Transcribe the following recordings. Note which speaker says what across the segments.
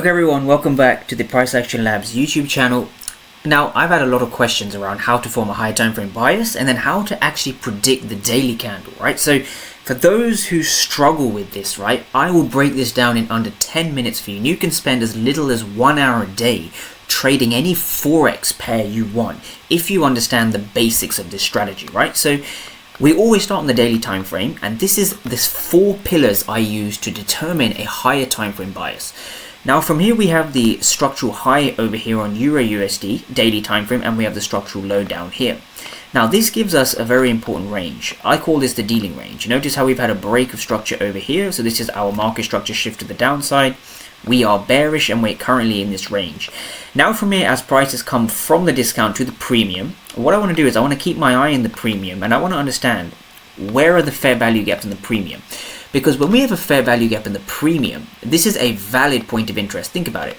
Speaker 1: Okay everyone, welcome back to the Price Action Labs YouTube channel. Now, I've had a lot of questions around how to form a higher time frame bias and then how to actually predict the daily candle, right? So for those who struggle with this, right, I will break this down in under 10 minutes for you. And you can spend as little as 1 hour a day trading any Forex pair you want if you understand the basics of this strategy, right? So we always start on the daily time frame, and this 4 pillars I use to determine a higher time frame bias. Now from here we have the structural high over here on Euro USD daily time frame, and we have the structural low down here. Now this gives us a very important range. I call this the dealing range. Notice how we've had a break of structure over here. So this is our market structure shift to the downside. We are bearish and we're currently in this range. Now from here, as prices come from the discount to the premium, what I want to do is I want to keep my eye in the premium, and I want to understand where are the fair value gaps in the premium. Because when we have a fair value gap in the premium, this is a valid point of interest. Think about it.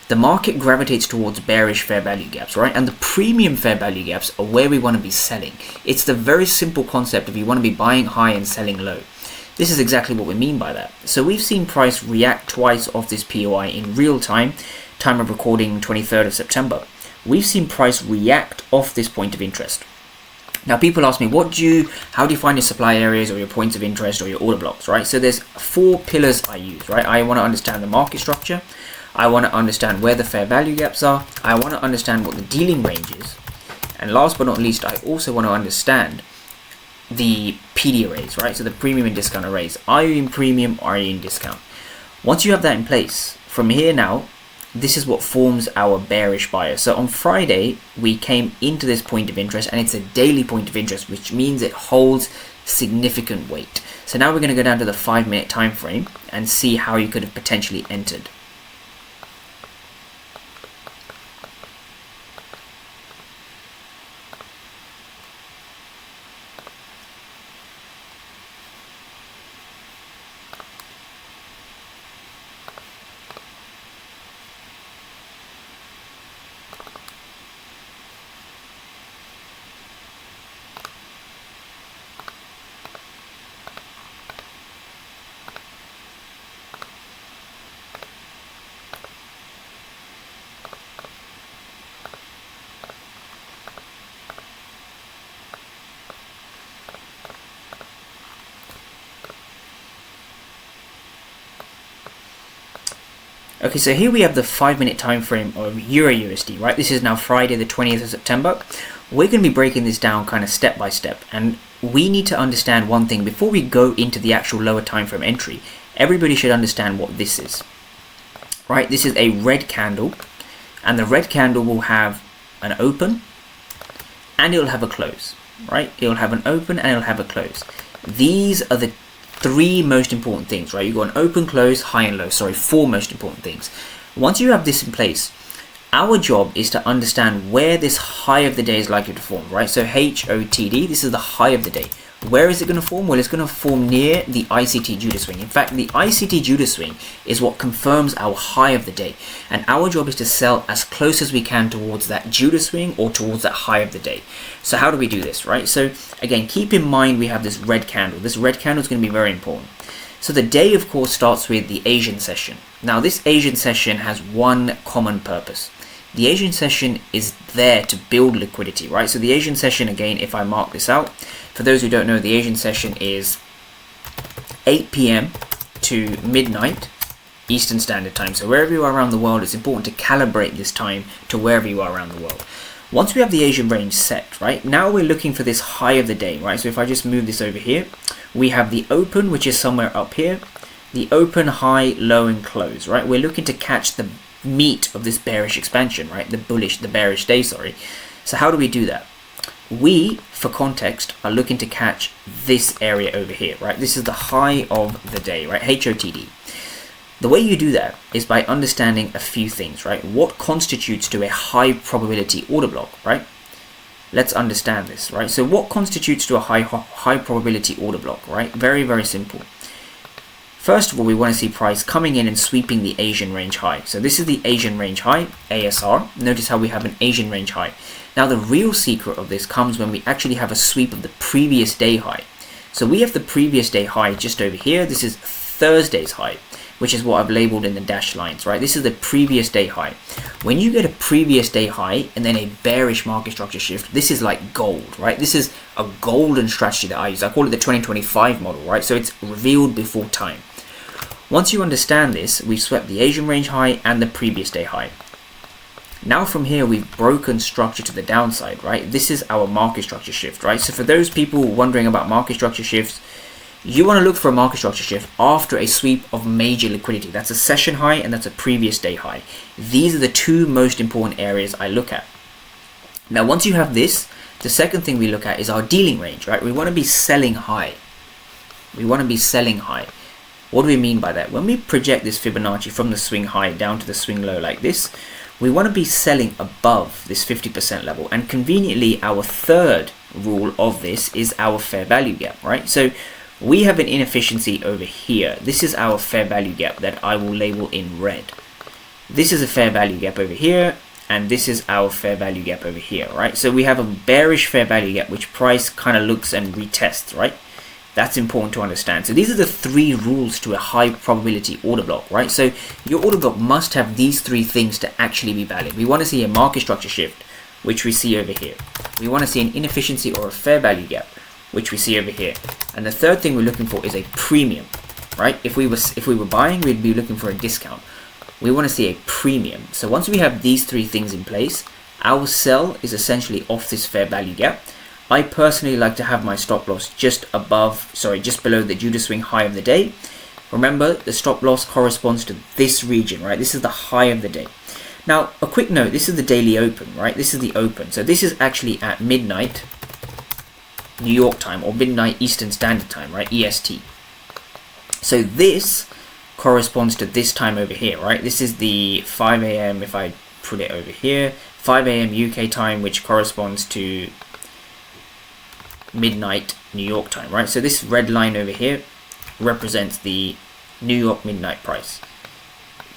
Speaker 1: The market gravitates towards bearish fair value gaps, right? And the premium fair value gaps are where we want to be selling. It's the very simple concept of you want to be buying high and selling low. This is exactly what we mean by that. So we've seen price react twice off this POI in real time, time of recording 23rd of September. We've seen price react off this point of interest. Now people ask me, how do you find your supply areas or your points of interest or your order blocks, right? So there's 4 pillars I use, right? I want to understand the market structure. I want to understand where the fair value gaps are. I want to understand what the dealing range is. And last but not least, I also want to understand the PD arrays, right? So the premium and discount arrays. Are you in premium? Are you in discount? Once you have that in place, from here now, this is what forms our bearish bias. So on Friday, we came into this point of interest, and it's a daily point of interest, which means it holds significant weight. So now we're going to go down to the 5-minute time frame and see how you could have potentially entered. Okay, so here we have the 5-minute time frame of Euro USD, right? This is now Friday the 20th of September. We're going to be breaking this down kind of step by step, and we need to understand one thing before we go into the actual lower time frame entry. Everybody should understand what this is, right? This is a red candle, and the red candle will have an open and it'll have a close, right? It'll have an open and it'll have a close. These are the 3 most important things, right? You've got an open, close, high and low. Sorry, 4 most important things. Once you have this in place, our job is to understand where this high of the day is likely to form, right? So HOTD, this is the high of the day. Where is it going to form? Well, it's going to form near the ICT Judah swing. In fact, the ICT Judah swing is what confirms our high of the day. And our job is to sell as close as we can towards that Judah swing or towards that high of the day. So how do we do this, right? So again, keep in mind we have this red candle. This red candle is going to be very important. So the day, of course, starts with the Asian session. Now, this Asian session has one common purpose. The Asian session is there to build liquidity, right? So the Asian session, again, if I mark this out, for those who don't know, the Asian session is 8 p.m. to midnight Eastern Standard Time. So wherever you are around the world, it's important to calibrate this time to wherever you are around the world. Once we have the Asian range set, right, now we're looking for this high of the day, right? So if I just move this over here, we have the open, which is somewhere up here, the open, high, low, and close, right? We're looking to catch the meat of this bearish expansion, right? The bearish day, sorry. So how do we do that? We, for context, are looking to catch this area over here, right? This is the high of the day, right? HOTD. The way you do that is by understanding a few things, right? What constitutes to a high probability order block, right? Let's understand this, right? So what constitutes to a high probability order block, right? Very, very simple. First of all, we want to see price coming in and sweeping the Asian range high. So this is the Asian range high, ASR. Notice how we have an Asian range high. Now the real secret of this comes when we actually have a sweep of the previous day high. So we have the previous day high just over here. This is Thursday's high. which is what I've labeled in the dashed lines, right? This is the previous day high. When you get a previous day high and then a bearish market structure shift, this is like gold, right? This is a golden strategy that I use. I call it the 2025 model, right? So it's revealed before time. Once you understand this, we've swept the Asian range high and the previous day high. Now from here, we've broken structure to the downside, right? This is our market structure shift, right? So for those people wondering about market structure shifts, you want to look for a market structure shift after a sweep of major liquidity. That's a session high and that's a previous day high. These are the two most important areas I look at. Now, once you have this, the second thing we look at is our dealing range, right? We want to be selling high. We want to be selling high. What do we mean by that? When we project this Fibonacci from the swing high down to the swing low like this, we want to be selling above this 50% level. And conveniently, our third rule of this is our fair value gap, right? So we have an inefficiency over here. This is our fair value gap that I will label in red. This is a fair value gap over here, and this is our fair value gap over here, right? So we have a bearish fair value gap, which price kind of looks and retests, right? That's important to understand. So these are the three rules to a high probability order block, right? So your order block must have these three things to actually be valid. We want to see a market structure shift, which we see over here. We want to see an inefficiency or a fair value gap, which we see over here. And the third thing we're looking for is a premium, right? If we were buying, we'd be looking for a discount. We want to see a premium. So once we have these three things in place, our sell is essentially off this fair value gap. I personally like to have my stop loss just below the Judah swing high of the day. Remember, the stop loss corresponds to this region, right? This is the high of the day. Now, a quick note, this is the daily open, right? This is the open. So this is actually at midnight New York time, or midnight Eastern Standard Time, right? EST. So this corresponds to this time over here, right? This is the 5 a.m. if I put it over here, 5 a.m. UK time, which corresponds to midnight New York time, right? So this red line over here represents the New York midnight price.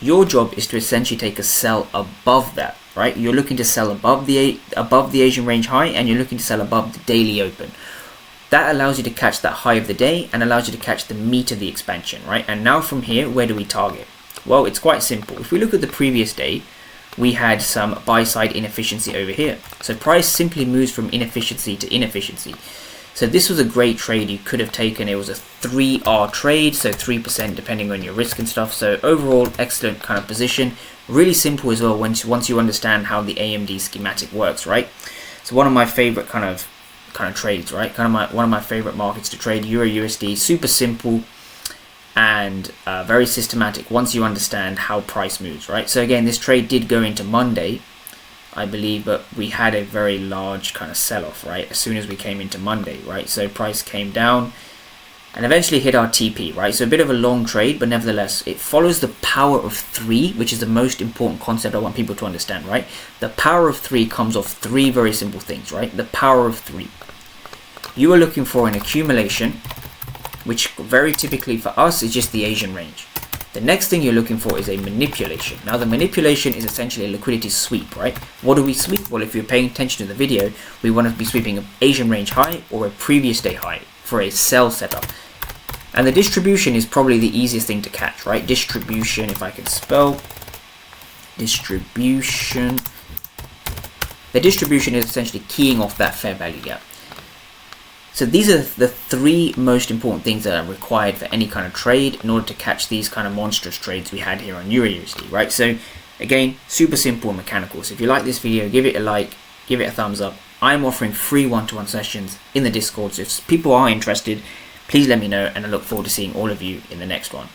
Speaker 1: Your job is to essentially take a sell above that, right? You're looking to sell above the Asian range high, and you're looking to sell above the daily open. That allows you to catch that high of the day and allows you to catch the meat of the expansion, right? And now from here, where do we target? Well, it's quite simple. If we look at the previous day, we had some buy-side inefficiency over here. So price simply moves from inefficiency to inefficiency. So this was a great trade you could have taken. It was a 3R trade, so 3% depending on your risk and stuff. So overall, excellent kind of position. Really simple as well once you understand how the AMD schematic works, right? So one of my favorite kind of trades, right? One of my favorite markets to trade, Euro USD. Super simple and very systematic once you understand how price moves, right? So again, this trade did go into Monday, I believe, but we had a very large kind of sell-off, right? As soon as we came into Monday, right? So price came down and eventually hit our TP, right? So a bit of a long trade, but nevertheless, it follows the power of three, which is the most important concept I want people to understand, right? The power of three comes off three very simple things, right? The power of three. You are looking for an accumulation, which very typically for us is just the Asian range. The next thing you're looking for is a manipulation. Now the manipulation is essentially a liquidity sweep, right? What do we sweep? Well, if you're paying attention to the video, we want to be sweeping an Asian range high or a previous day high for a sell setup. And the distribution is probably the easiest thing to catch, right? Distribution, if I can spell, distribution. The distribution is essentially keying off that fair value gap. So these are the three most important things that are required for any kind of trade in order to catch these kind of monstrous trades we had here on EuroUSD, right? So again, super simple and mechanical. So if you like this video, give it a like, give it a thumbs up. I'm offering free one-to-one sessions in the Discord. So if people are interested, please let me know, and I look forward to seeing all of you in the next one.